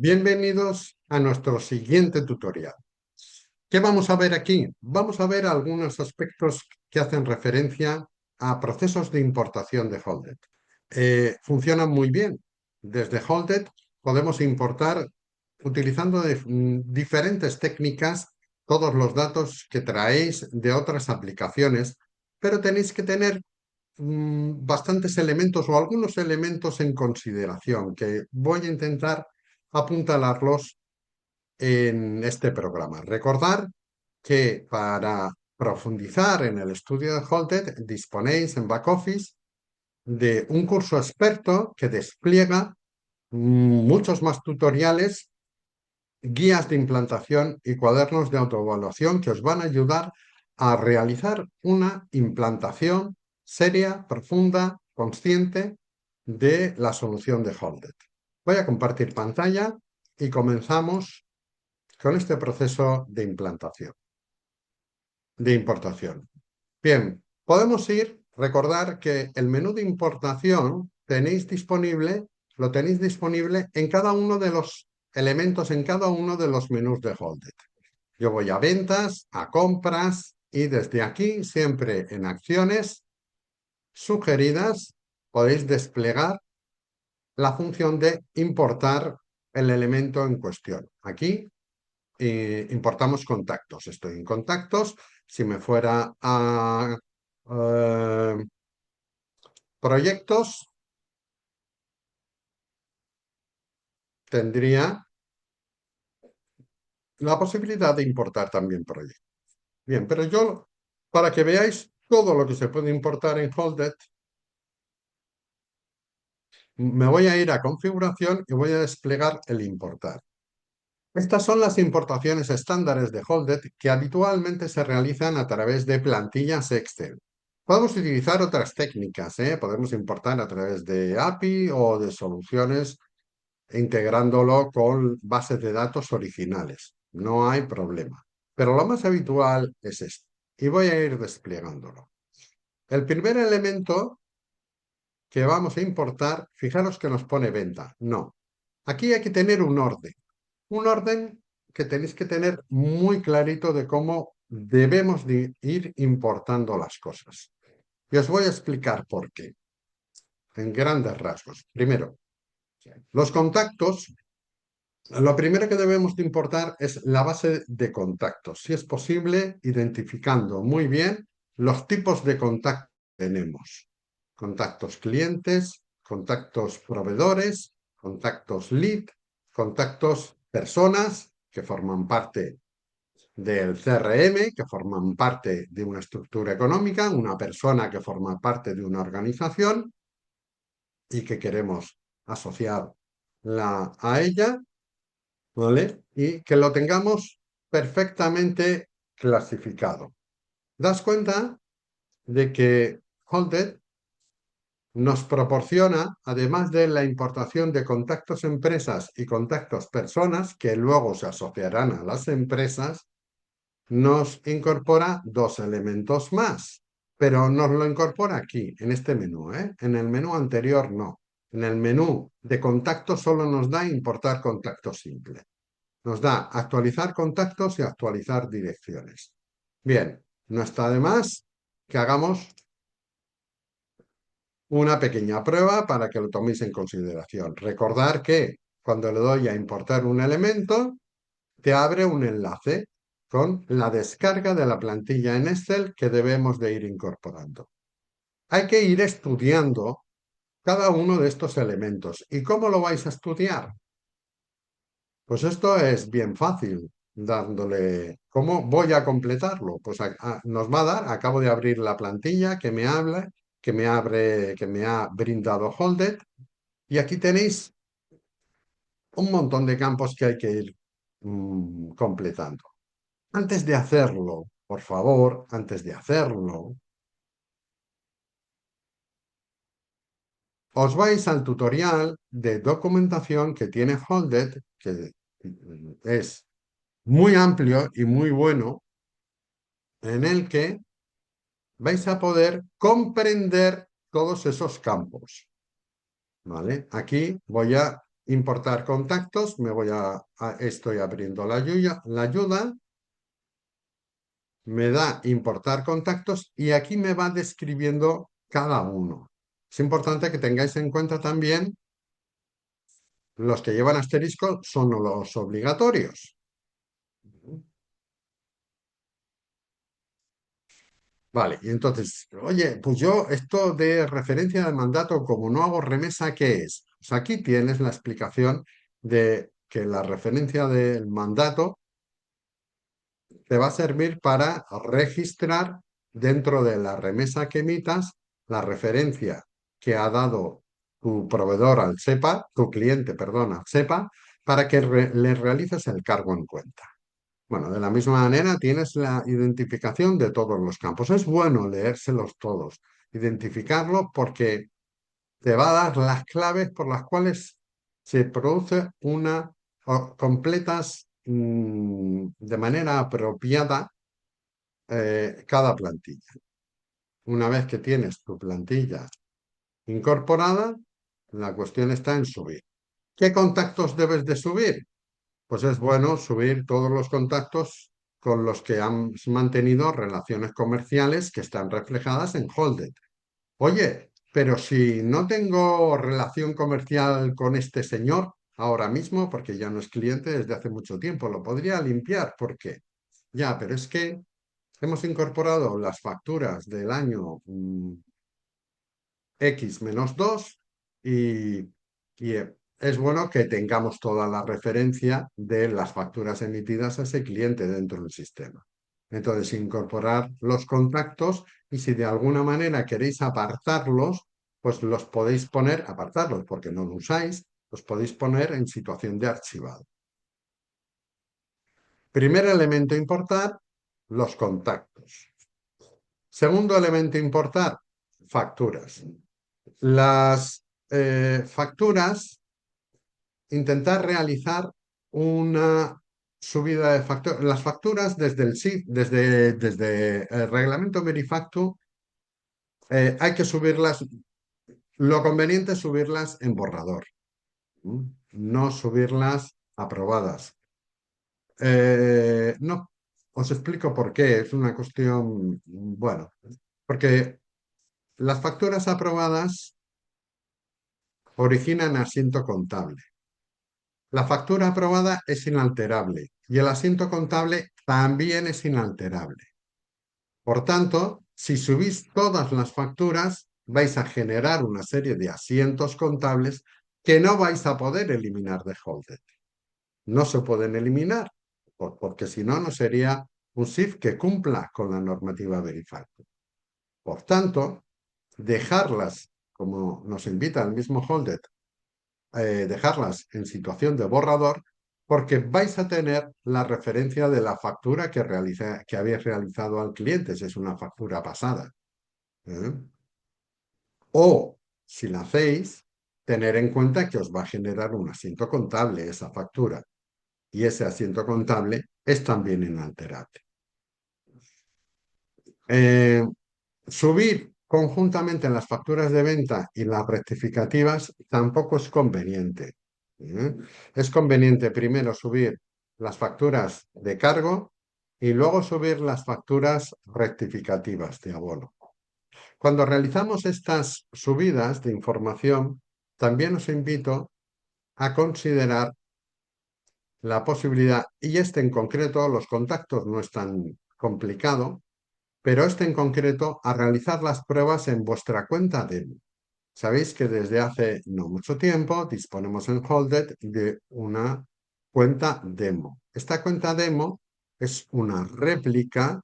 Bienvenidos a nuestro siguiente tutorial. ¿Qué vamos a ver aquí? Vamos a ver algunos aspectos que hacen referencia a procesos de importación de Holded. Funcionan muy bien. Desde Holded podemos importar utilizando diferentes técnicas todos los datos que traéis de otras aplicaciones, pero tenéis que tener bastantes elementos o algunos elementos en consideración que voy a intentar apuntalarlos en este programa. Recordar que para profundizar en el estudio de Holded disponéis en Backoffice de un curso experto que despliega muchos más tutoriales, guías de implantación y cuadernos de autoevaluación que os van a ayudar a realizar una implantación seria, profunda, consciente de la solución de Holded. Voy a compartir pantalla y comenzamos con este proceso de implantación, de importación. Bien, podemos recordar que el menú de importación lo tenéis disponible en cada uno de los elementos, en cada uno de los menús de Holded. Yo voy a ventas, a compras y desde aquí, siempre en acciones sugeridas, podéis desplegar la función de importar el elemento en cuestión. Aquí importamos contactos. Estoy en contactos. Si me fuera a proyectos, tendría la posibilidad de importar también proyectos. Bien, pero yo, para que veáis todo lo que se puede importar en Holded, me voy a ir a configuración y voy a desplegar el importar. Estas son las importaciones estándares de Holded que habitualmente se realizan a través de plantillas Excel. Podemos utilizar otras técnicas, podemos importar a través de API o de soluciones integrándolo con bases de datos originales. No hay problema. Pero lo más habitual es esto. Y voy a ir desplegándolo. El primer elemento que vamos a importar, fijaros que nos pone venta. No. Aquí hay que tener un orden. Un orden que tenéis que tener muy clarito de cómo debemos de ir importando las cosas. Y os voy a explicar por qué, en grandes rasgos. Primero, los contactos, lo primero que debemos de importar es la base de contactos, si es posible, identificando muy bien los tipos de contactos que tenemos. Contactos clientes, contactos proveedores, contactos lead, contactos personas que forman parte del CRM, que forman parte de una estructura económica, una persona que forma parte de una organización y que queremos asociar a ella, ¿vale? Y que lo tengamos perfectamente clasificado. Das cuenta de que Holded nos proporciona, además de la importación de contactos empresas y contactos personas, que luego se asociarán a las empresas, nos incorpora dos elementos más, pero nos lo incorpora aquí, en este menú, ¿eh? En el menú anterior no. En el menú de contactos solo nos da importar contactos simple. Nos da actualizar contactos y actualizar direcciones. Bien, no está de más que hagamos una pequeña prueba para que lo toméis en consideración. Recordar que cuando le doy a importar un elemento, te abre un enlace con la descarga de la plantilla en Excel que debemos de ir incorporando. Hay que ir estudiando cada uno de estos elementos. ¿Y cómo lo vais a estudiar? Pues esto es bien fácil, dándole... ¿Cómo voy a completarlo? Pues nos va a dar, acabo de abrir la plantilla que me habla, que me ha brindado Holded, y aquí tenéis un montón de campos que hay que ir completando. Antes de hacerlo, por favor, antes de hacerlo, os vais al tutorial de documentación que tiene Holded, que es muy amplio y muy bueno, en el que vais a poder comprender todos esos campos. ¿Vale? Aquí voy a Importar contactos, estoy abriendo la ayuda, me da importar contactos y aquí me va describiendo cada uno. Es importante que tengáis en cuenta también los que llevan asterisco son los obligatorios. Vale, y entonces, oye, pues yo esto de referencia de mandato, como no hago remesa, ¿qué es? Pues aquí tienes la explicación de que la referencia del mandato te va a servir para registrar dentro de la remesa que emitas la referencia que ha dado tu proveedor al SEPA, tu cliente, perdón, al SEPA, para que le realices el cargo en cuenta. Bueno, de la misma manera tienes la identificación de todos los campos. Es bueno leérselos todos, identificarlos porque te va a dar las claves por las cuales se produce una o completas de manera apropiada cada plantilla. Una vez que tienes tu plantilla incorporada, la cuestión está en subir. ¿Qué contactos debes de subir? Pues es bueno subir todos los contactos con los que han mantenido relaciones comerciales que están reflejadas en Holded. Oye, pero si no tengo relación comercial con este señor ahora mismo, porque ya no es cliente desde hace mucho tiempo, lo podría limpiar. ¿Por qué? Ya, pero es que hemos incorporado las facturas del año X-2 y, es bueno que tengamos toda la referencia de las facturas emitidas a ese cliente dentro del sistema. Entonces, incorporar los contactos y si de alguna manera queréis apartarlos, pues los podéis poner, apartarlos porque no lo usáis, los podéis poner en situación de archivado. Primer elemento importar, los contactos. Segundo elemento importar, facturas. Las facturas, intentar realizar una subida de facturas. Las facturas desde el SIF, desde el reglamento Verifactu, hay que subirlas. Lo conveniente es subirlas en borrador, ¿m? No subirlas aprobadas. No, os explico por qué. Es una cuestión, bueno, porque las facturas aprobadas originan asiento contable. La factura aprobada es inalterable y el asiento contable también es inalterable. Por tanto, si subís todas las facturas, vais a generar una serie de asientos contables que no vais a poder eliminar de Holded. No se pueden eliminar, porque si no, no sería un SIF que cumpla con la normativa Verifactu. Por tanto, dejarlas, como nos invita el mismo Holded, dejarlas en situación de borrador porque vais a tener la referencia de la factura que habéis realizado al cliente, si es una factura pasada. ¿Eh? O, si la hacéis, tener en cuenta que os va a generar un asiento contable esa factura y ese asiento contable es también inalterable. Eh, Subir conjuntamente las facturas de venta y las rectificativas tampoco es conveniente. ¿Eh? Es conveniente primero subir las facturas de cargo y luego subir las facturas rectificativas de abono. Cuando realizamos estas subidas de información, también os invito a considerar la posibilidad, y este en concreto, los contactos no es tan complicado, pero este en concreto, a realizar las pruebas en vuestra cuenta demo. Sabéis que desde hace no mucho tiempo disponemos en Holded de una cuenta demo. Esta cuenta demo es una réplica,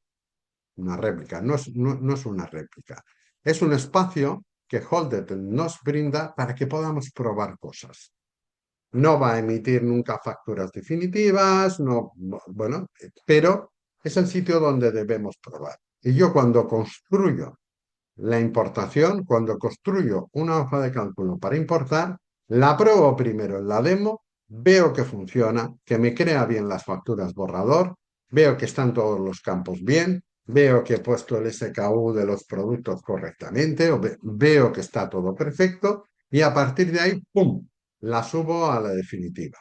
no es una réplica. Es un espacio que Holded nos brinda para que podamos probar cosas. No va a emitir nunca facturas definitivas, no, bueno, pero es el sitio donde debemos probar. Y yo cuando construyo la importación, cuando construyo una hoja de cálculo para importar, la pruebo primero en la demo, veo que funciona, que me crea bien las facturas borrador, veo que están todos los campos bien, veo que he puesto el SKU de los productos correctamente, veo que está todo perfecto y a partir de ahí, ¡pum! la subo a la definitiva.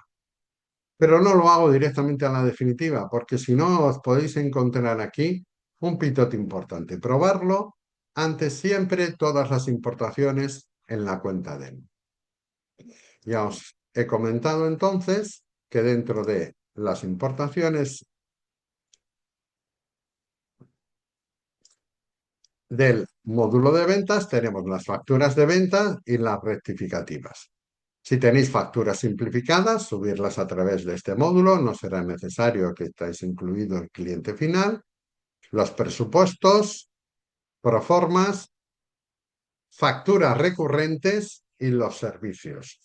Pero no lo hago directamente a la definitiva, porque si no os podéis encontrar aquí un pitote importante. Probarlo antes siempre todas las importaciones en la cuenta demo. Ya os he comentado entonces que dentro de las importaciones del módulo de ventas tenemos las facturas de venta y las rectificativas. Si tenéis facturas simplificadas, subirlas a través de este módulo, no será necesario que estéis incluido el cliente final, los presupuestos, proformas, facturas recurrentes y los servicios.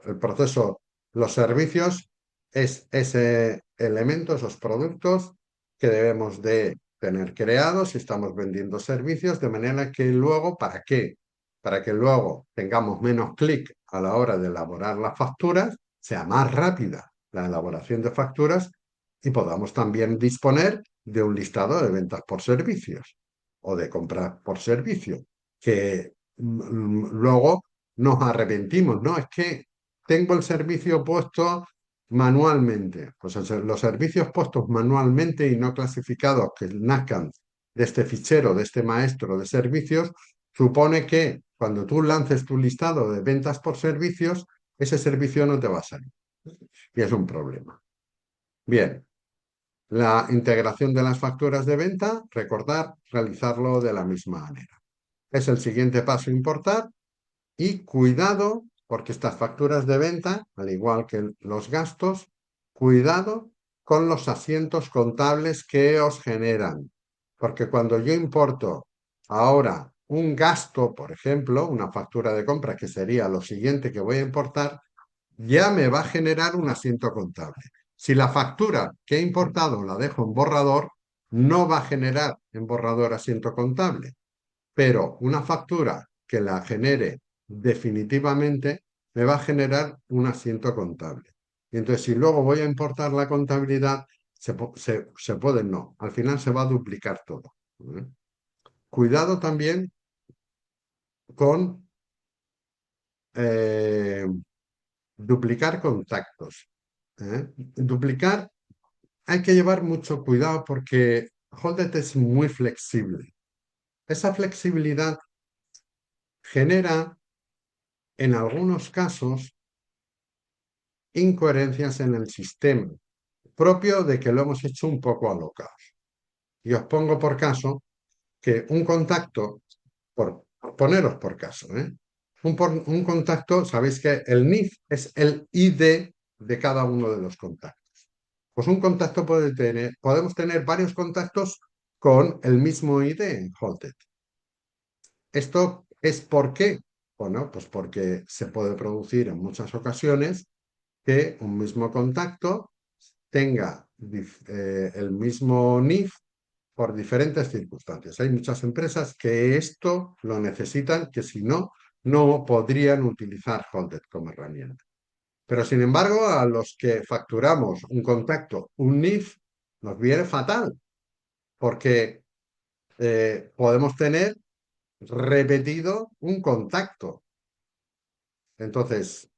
El proceso, los servicios es ese elemento, esos productos que debemos de tener creados si estamos vendiendo servicios, de manera que luego, ¿para qué? Para que luego tengamos menos clic a la hora de elaborar las facturas, sea más rápida la elaboración de facturas y podamos también disponer de un listado de ventas por servicios o de compras por servicio, que luego nos arrepentimos, ¿no? Es que tengo el servicio puesto manualmente. Pues los servicios puestos manualmente y no clasificados que nazcan de este fichero, de este maestro de servicios, supone que cuando tú lances tu listado de ventas por servicios, ese servicio no te va a salir. Y es un problema. Bien, la integración de las facturas de venta, recordar, realizarlo de la misma manera. Es el siguiente paso, importar. Y cuidado, porque estas facturas de venta, al igual que los gastos, cuidado con los asientos contables que os generan. Porque cuando yo importo ahora un gasto, por ejemplo, una factura de compra, que sería lo siguiente que voy a importar, ya me va a generar un asiento contable. Si la factura que he importado la dejo en borrador, no va a generar en borrador asiento contable, pero una factura que la genere definitivamente me va a generar un asiento contable. Y entonces, si luego voy a importar la contabilidad, se puede no, al final se va a duplicar todo. ¿Eh? Cuidado también con eh, duplicar contactos. Duplicar hay que llevar mucho cuidado porque Holded es muy flexible. Esa flexibilidad genera en algunos casos incoherencias en el sistema, propio de que lo hemos hecho un poco alocados. Y os pongo por caso que un contacto, por poneros por caso, un contacto, sabéis que el NIF es el ID de cada uno de los contactos. Pues un contacto puede tener, podemos tener varios contactos con el mismo ID en Halted. ¿Esto es por qué? Bueno, pues porque se puede producir en muchas ocasiones que un mismo contacto tenga el mismo NIF por diferentes circunstancias. Hay muchas empresas que esto lo necesitan, que si no, no podrían utilizar Holded como herramienta. Pero sin embargo, a los que facturamos un contacto, un NIF, nos viene fatal, porque podemos tener repetido un contacto. Entonces,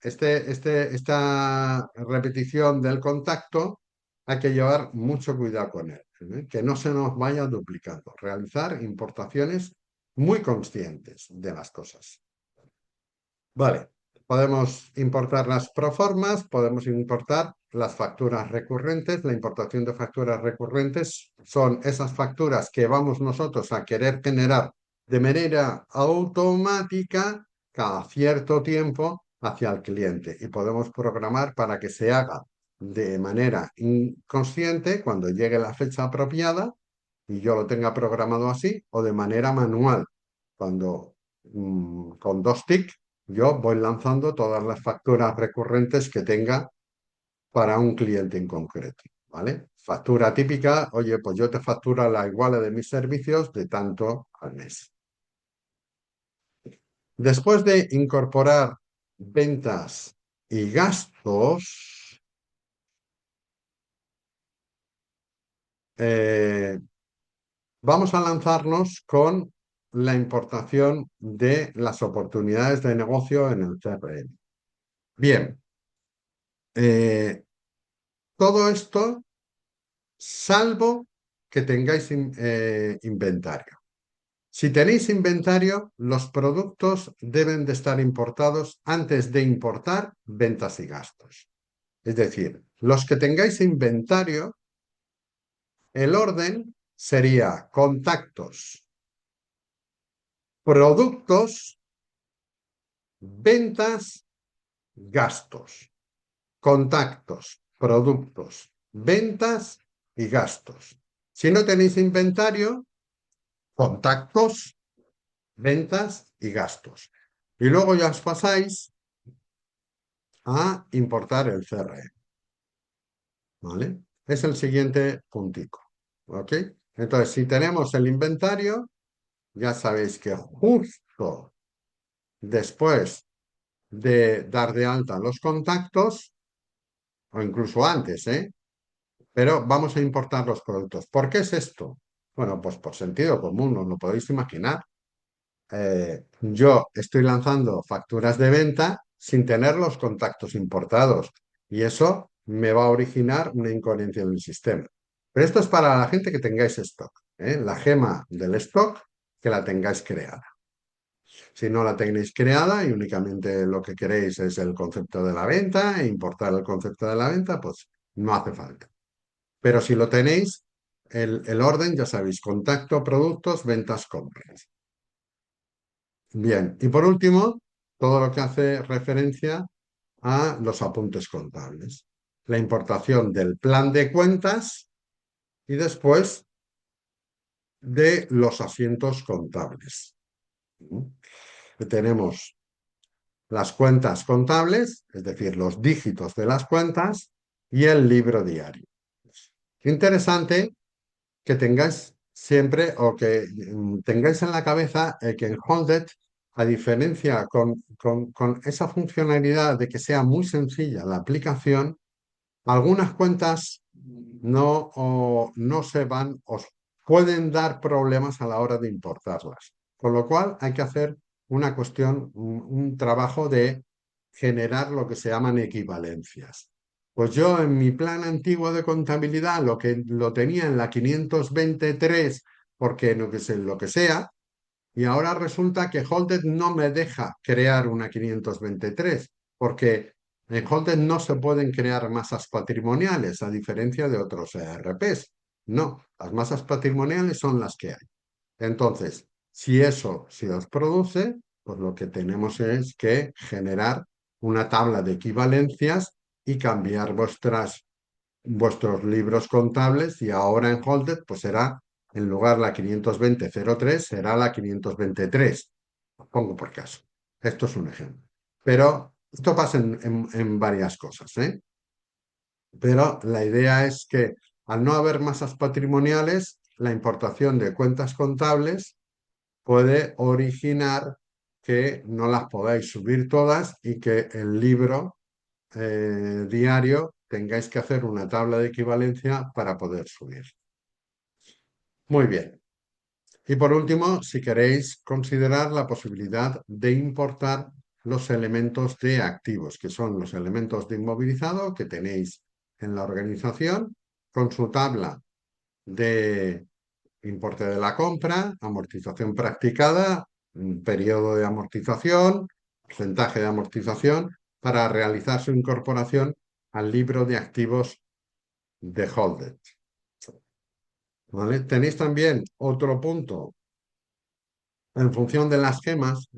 esta repetición del contacto hay que llevar mucho cuidado con él, que no se nos vaya duplicando. Realizar importaciones muy conscientes de las cosas. Vale, podemos importar las proformas, podemos importar las facturas recurrentes. La importación de facturas recurrentes son esas facturas que vamos nosotros a querer generar de manera automática cada cierto tiempo hacia el cliente y podemos programar para que se haga de manera inconsciente cuando llegue la fecha apropiada y yo lo tenga programado así o de manera manual cuando con dos tics yo voy lanzando todas las facturas recurrentes que tenga para un cliente en concreto, ¿vale? Factura típica, oye, pues yo te facturo la iguala de mis servicios de tanto al mes. Después de incorporar ventas y gastos, eh, vamos a lanzarnos con la importación de las oportunidades de negocio en el CRM. Bien, eh, todo esto salvo que tengáis inventario. Si tenéis inventario, los productos deben de estar importados antes de importar ventas y gastos. Es decir, los que tengáis inventario, el orden sería contactos, productos, ventas, gastos. Contactos, productos, ventas y gastos. Si no tenéis inventario, contactos, ventas y gastos. Y luego ya os pasáis a importar el CRM, ¿vale? Es el siguiente puntico, ¿ok? Entonces, si tenemos el inventario, ya sabéis que justo después de dar de alta los contactos, o incluso antes, pero vamos a importar los productos. ¿Por qué es esto? Bueno, pues por sentido común, os lo podéis imaginar. Yo estoy lanzando facturas de venta sin tener los contactos importados y eso me va a originar una incoherencia en el sistema. Pero esto es para la gente que tengáis stock, la gema del stock que la tengáis creada. Si no la tenéis creada y únicamente lo que queréis es el concepto de la venta e importar el concepto de la venta, pues no hace falta. Pero si lo tenéis, el orden, ya sabéis, contacto, productos, ventas, compras. Bien, y por último, todo lo que hace referencia a los apuntes contables. La importación del plan de cuentas y después de los asientos contables. Tenemos las cuentas contables, es decir, los dígitos de las cuentas y el libro diario. Interesante que tengáis siempre o que tengáis en la cabeza que en Holded, a diferencia con esa funcionalidad de que sea muy sencilla la aplicación, algunas cuentas no se van, os pueden dar problemas a la hora de importarlas. Con lo cual hay que hacer una cuestión, un trabajo de generar lo que se llaman equivalencias. Pues yo en mi plan antiguo de contabilidad lo que lo tenía en la 523 porque no que sé, lo que sea, y ahora resulta que Holded no me deja crear una 523 porque en Holded no se pueden crear masas patrimoniales, a diferencia de otros ERPs. No, las masas patrimoniales son las que hay. Entonces, si eso se os produce, pues lo que tenemos es que generar una tabla de equivalencias y cambiar vuestros libros contables y ahora en Holded pues será, en lugar la 520.03, será la 523. Pongo por caso. Esto es un ejemplo. Pero esto pasa en varias cosas, ¿eh? Pero la idea es que al no haber masas patrimoniales, la importación de cuentas contables puede originar que no las podáis subir todas y que el libro diario tengáis que hacer una tabla de equivalencia para poder subir. Muy bien. Y por último, si queréis considerar la posibilidad de importar los elementos de activos, que son los elementos de inmovilizado que tenéis en la organización, con su tabla de importe de la compra, amortización practicada, periodo de amortización, porcentaje de amortización, para realizar su incorporación al libro de activos de Holded. ¿Vale? Tenéis también otro punto en función de las gemas,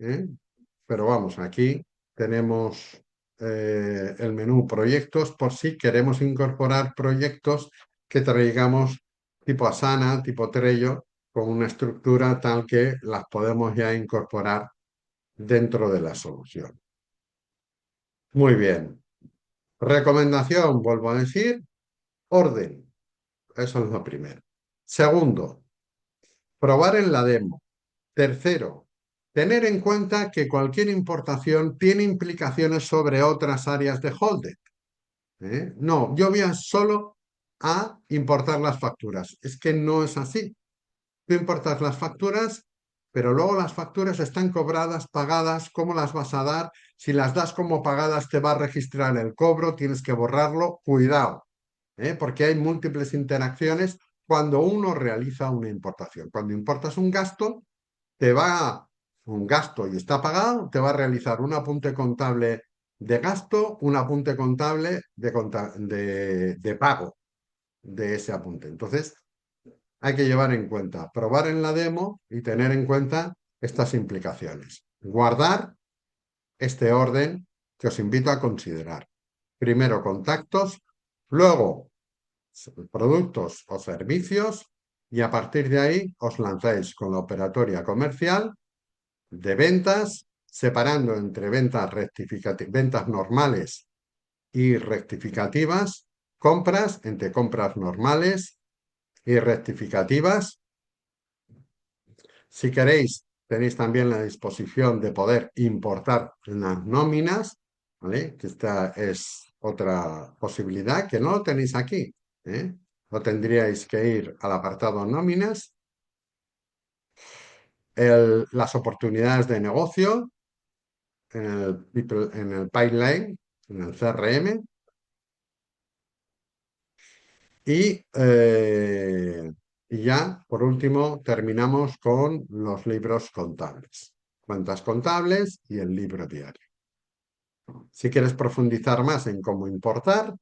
pero vamos, aquí tenemos el menú proyectos por si queremos incorporar proyectos que traigamos tipo Asana, tipo Trello, con una estructura tal que las podemos ya incorporar dentro de la solución. Muy bien. Recomendación, vuelvo a decir, orden. Eso es lo primero. Segundo, probar en la demo. Tercero, tener en cuenta que cualquier importación tiene implicaciones sobre otras áreas de Holded. No, yo voy solo a importar las facturas. Es que no es así. Tú importas las facturas pero luego las facturas están cobradas, pagadas, ¿cómo las vas a dar? Si las das como pagadas, te va a registrar el cobro, tienes que borrarlo. Cuidado, porque hay múltiples interacciones cuando uno realiza una importación. Cuando importas un gasto, te va un gasto y está pagado, te va a realizar un apunte contable de gasto, un apunte contable de pago de ese apunte. Entonces, hay que llevar en cuenta, probar en la demo y tener en cuenta estas implicaciones. Guardar este orden que os invito a considerar. Primero contactos, luego productos o servicios y a partir de ahí os lanzáis con la operatoria comercial de ventas, separando entre ventas normales y rectificativas, compras entre compras normales y rectificativas. Si queréis, tenéis también la disposición de poder importar las nóminas, ¿vale? Que esta es otra posibilidad que no lo tenéis aquí, ¿eh? Lo tendríais que ir al apartado nóminas, las oportunidades de negocio en el pipeline, en el CRM, y, y ya, por último, terminamos con los libros contables, cuentas contables y el libro diario. Si quieres profundizar más en cómo importar,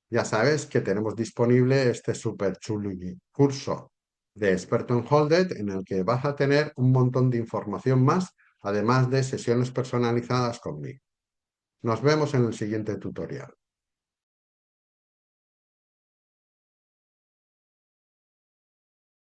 ya sabes que tenemos disponible este súper chulo curso de experto en Holded en el que vas a tener un montón de información más, además de sesiones personalizadas conmigo. Nos vemos en el siguiente tutorial.